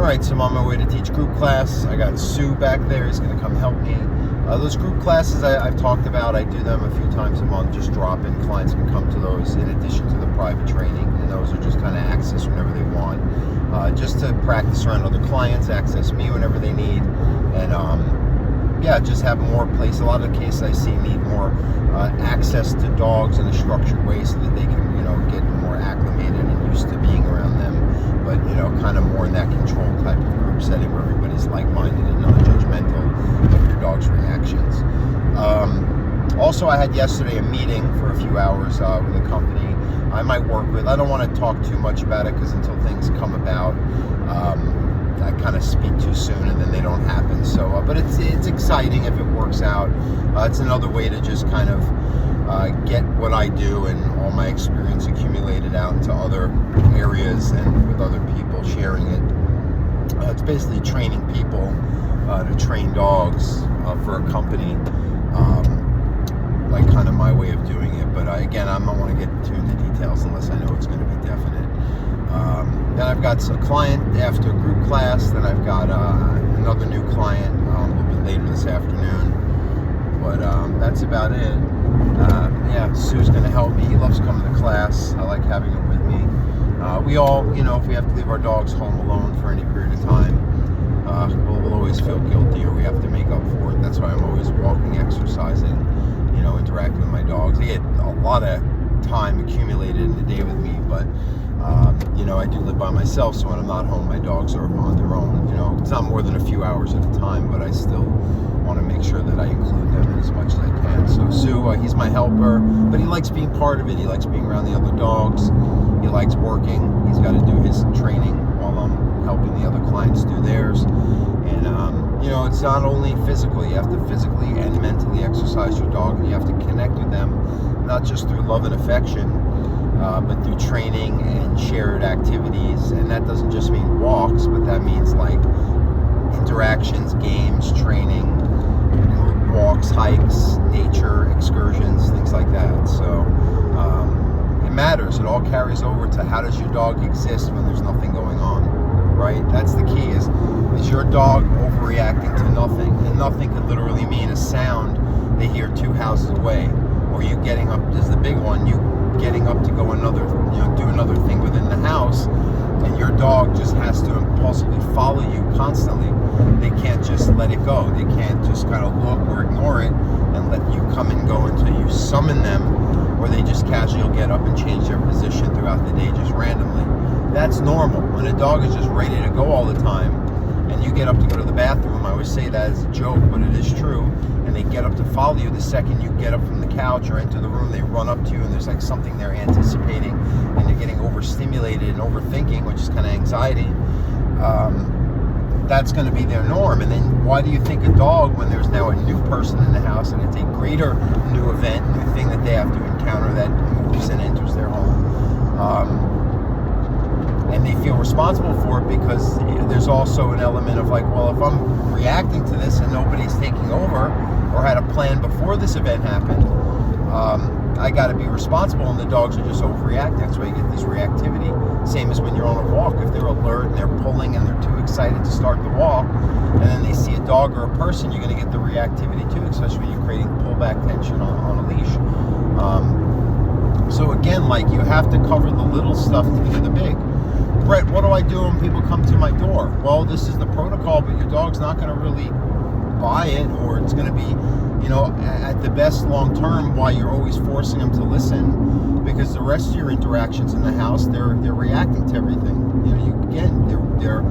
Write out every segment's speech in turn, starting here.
right, so I'm on my way to teach group class. I got Sue back there. He's going to come help me. Those group classes I've talked about, I do them a few times a month, just drop in. Clients can come to those in addition to the private training, and those are just kind of access whenever they want. Just to practice around other clients, access me whenever they need, and yeah, just have more place. A lot of the cases I see need more access to dogs in a structured way so that they can, get more acclimated and used to being around them. But, kind of more in that control type of group setting where everybody's like-minded and non-judgmental of your dog's reactions. Also, I had yesterday a meeting for a few hours with a company I might work with. I don't want to talk too much about it because until things come about, I kind of speak too soon and then they don't happen. So, but it's exciting if it works out. It's another way to just kind of get what I do and all my experience accumulated out into other areas and with other people, sharing it. It's basically training people to train dogs for a company, like kind of my way of doing it. But again, I don't want to get too into details unless I know it's going to be definite. Then I've got a client after group class. Then I've got another new client a little bit later this afternoon. But that's about it. Yeah, Sue's going to help me. He loves coming to class. I like having him with me. We all, if we have to leave our dogs home alone for any period of time, we'll always feel guilty or we have to make up for it. That's why I'm always walking, exercising, interacting with my dogs. They get a lot of time accumulated in the day with me, but I do live by myself, so when I'm not home, my dogs are on their own. It's not more than a few hours at a time, but I still want to make sure that I include them in as much as I can. So Sue, he's my helper, but he likes being part of it. He likes being around the other dogs. He likes working. He's got to do his training while I'm helping the other clients do theirs. And it's not only physical. You have to physically and mentally exercise your dog, and you have to connect with them, not just through love and affection, but through training and shared activities. And that doesn't just mean walks, but that means like interactions, games, training, walks, hikes, nature, excursions, things like that. So it matters. It all carries over to how does your dog exist when there's nothing going on, right? That's the key. Is your dog overreacting to nothing? And nothing could literally mean a sound they hear 2 houses away, or you getting up is the big one. You getting up to go do another thing within the house, and your dog just has to impulsively follow you constantly. They can't just let it go. They can't just kind of look or ignore it and let you come and go until you summon them, or they just casually get up and change their position throughout the day just randomly. That's normal. When a dog is just ready to go all the time, and you get up to go to the bathroom, I always say that as a joke, but it is true, and they get up to follow you, the second you get up from the couch or enter the room, they run up to you, and there's like something they're anticipating, and they're getting overstimulated and overthinking, which is kind of anxiety. That's going to be their norm. And then why do you think a dog, when there's now a new person in the house and it's a greater new event, new thing that they have to encounter that moves and enters their home, and they feel responsible for it, because there's also an element of like, well, if I'm reacting to this and nobody's taking over or had a plan before this event happened, I got to be responsible, and the dogs are just overreacting. That's why you get this reactivity. Same as when you're on a walk. If they're alert and they're pulling and they're too excited to start the walk, and then they see a dog or a person, you're going to get the reactivity too, especially when you're creating pullback tension on a leash. So again, like, you have to cover the little stuff to get the big. Brett, what do I do when people come to my door? Well, this is the protocol, but your dog's not going to really buy it, or it's going to be, at the best long term, why you're always forcing them to listen, because the rest of your interactions in the house, they're reacting to everything. They're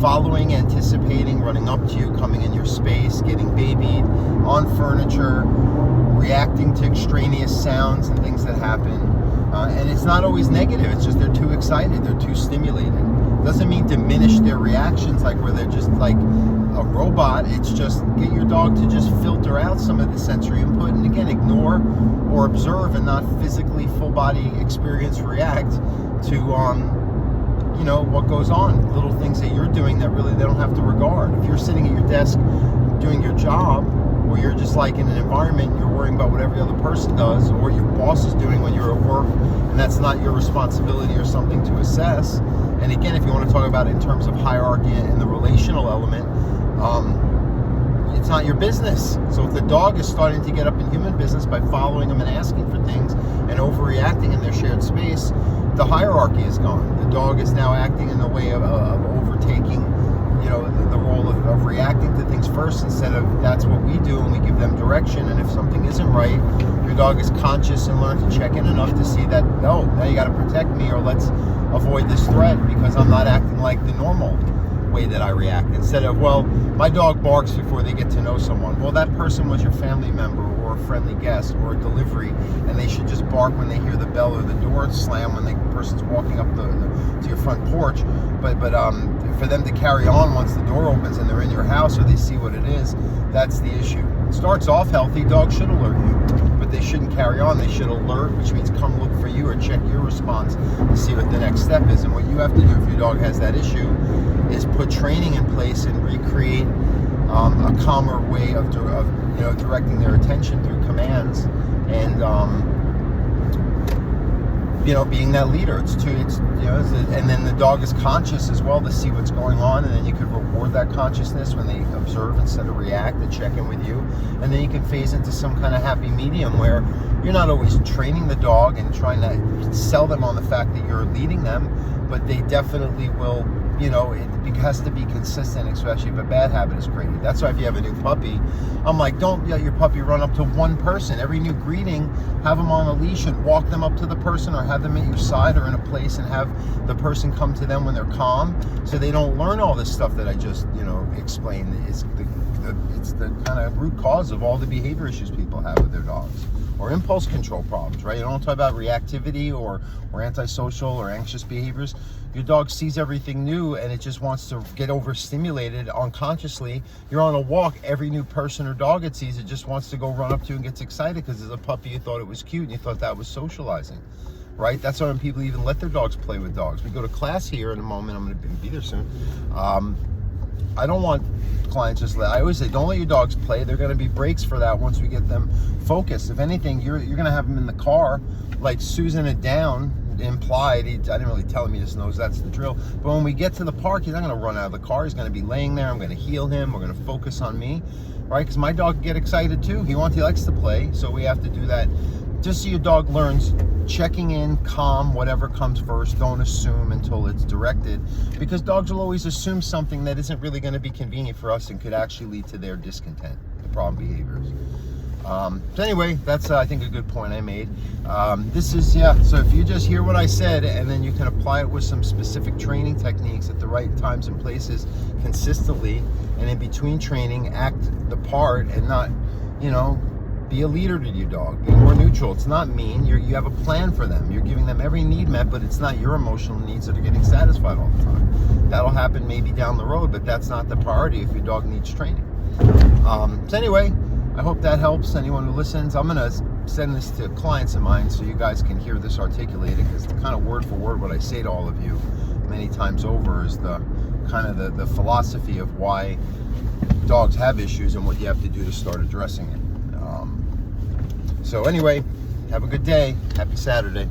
following, anticipating, running up to you, coming in your space, getting babied, on furniture, reacting to extraneous sounds and things that happen. And it's not always negative. It's just they're too excited. They're too stimulated. Doesn't mean diminish their reactions, like where they're just like a robot. It's just get your dog to just filter out some of the sensory input, and again, ignore or observe and not physically full body experience react to what goes on. Little things that you're doing that really they don't have to regard. If you're sitting at your desk doing your job, or you're just like in an environment, you're worrying about what every other person does, or your boss is doing when you're at work, and that's not your responsibility or something to assess, And again, if you want to talk about it in terms of hierarchy and the relational element, it's not your business. So if the dog is starting to get up in human business by following them and asking for things and overreacting in their shared space, the hierarchy is gone. The dog is now acting in the way of overtaking, the role of reacting to things first, instead of that's what we do and we give them direction. And if something isn't right, your dog is conscious and learns to check in enough to see that, no, now you got to protect me, or let's avoid this threat because I'm not acting like the normal way that I react. Instead of, well, my dog barks before they get to know someone. Well, that person was your family member or a friendly guest or a delivery, and they should just bark when they hear the bell or the door slam when the person's walking up to your front porch. But for them to carry on once the door opens and they're in your house or they see what it is, that's the issue. It starts off healthy. Dogs should alert you, but they shouldn't carry on. They should alert, which means come look for you or check your response to see what the next step is. And what you have to do if your dog has that issue is put training in place and recreate a calmer way of directing their attention through commands, and being that leader. And then the dog is conscious as well to see what's going on, and then you could reward that consciousness when they observe instead of react, and check in with you. And then you can phase into some kind of happy medium where you're not always training the dog and trying to sell them on the fact that you're leading them, but they definitely will. It has to be consistent, especially if a bad habit is created. That's why if you have a new puppy, I'm like, don't let your puppy run up to one person. Every new greeting, have them on a leash and walk them up to the person, or have them at your side or in a place and have the person come to them when they're calm, so they don't learn all this stuff that I just, explained. It's the kind of root cause of all the behavior issues people have with their dogs, or impulse control problems, right? You don't talk about reactivity or antisocial or anxious behaviors. Your dog sees everything new and it just wants to get overstimulated unconsciously. You're on a walk, every new person or dog it sees, it just wants to go run up to you and gets excited because as a puppy you thought it was cute and you thought that was socializing, right? That's why when people even let their dogs play with dogs. We go to class here in a moment, I'm going to be there soon. I don't want clients I always say, don't let your dogs play. There are going to be breaks for that once we get them focused. If anything, you're going to have them in the car, like Susan it down, implied. I didn't really tell him, he just knows that's the drill. But when we get to the park, he's not going to run out of the car. He's going to be laying there. I'm going to heel him. We're going to focus on me, right? Because my dog can get excited too. He likes to play, so we have to do that. Just so your dog learns checking in, calm, whatever comes first. Don't assume until it's directed, because dogs will always assume something that isn't really going to be convenient for us and could actually lead to their discontent, the problem behaviors. So anyway, that's I think a good point I made. So if you just hear what I said and then you can apply it with some specific training techniques at the right times and places consistently, and in between training act the part and not, be a leader to your dog. Be more neutral. It's not mean. You have a plan for them. You're giving them every need met, but it's not your emotional needs that are getting satisfied all the time. That'll happen maybe down the road, but that's not the priority if your dog needs training. So anyway, I hope that helps anyone who listens. I'm going to send this to clients of mine so you guys can hear this articulated, because the kind of word for word what I say to all of you many times over is the kind of the philosophy of why dogs have issues and what you have to do to start addressing it. So anyway, have a good day. Happy Saturday.